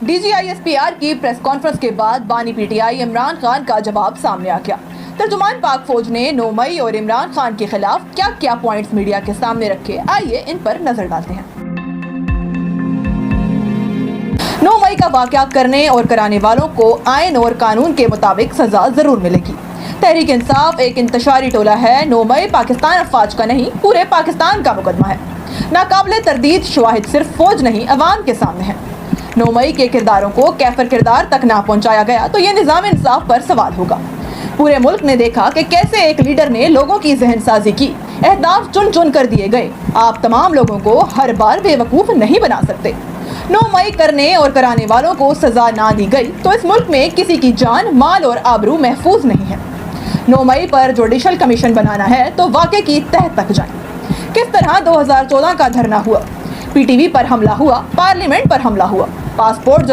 DGISPR की press conference के बाद बानी PTI इमरान खान का जवाब सामने आ गया। तर्जुमान पाक फौज ने 9 मई और इमरान खान के खिलाफ क्या क्या पॉइंट्स मीडिया के सामने रखे, आइए इन पर नजर डालते हैं। 9 मई का वाक़या करने और कराने वालों को आइन और कानून के मुताबिक सजा जरूर मिलेगी। तहरीक इंसाफ एक इंतशारी टोला है। 9 मई पाकिस्तान अफवाज का नहीं, पूरे पाकिस्तान का मुकदमा है। नाकाबिले तरदीद शवाहिद सिर्फ फौज नहीं, अवाम के सामने है। 9 मई के किरदारों को कैफर किरदार तक ना पहुंचाया गया तो ये निज़ाम इंसाफ पर सवाल होगा। पूरे मुल्क ने देखा कि कैसे एक लीडर ने लोगों की जहन साजी की, अहदाफ चुन चुन कर दिए गए। आप तमाम लोगों को हर बार बेवकूफ़ नहीं बना सकते। 9 मई करने और कराने वालों को सजा ना दी गई तो इस मुल्क में किसी की जान, माल और आबरू महफूज नहीं है। 9 मई पर जुडिशल कमीशन बनाना है तो वाक़े की तह तक जाएं। किस तरह 2014 का धरना हुआ, PTV पर हमला हुआ, पार्लियामेंट पर हमला हुआ, पासपोर्ट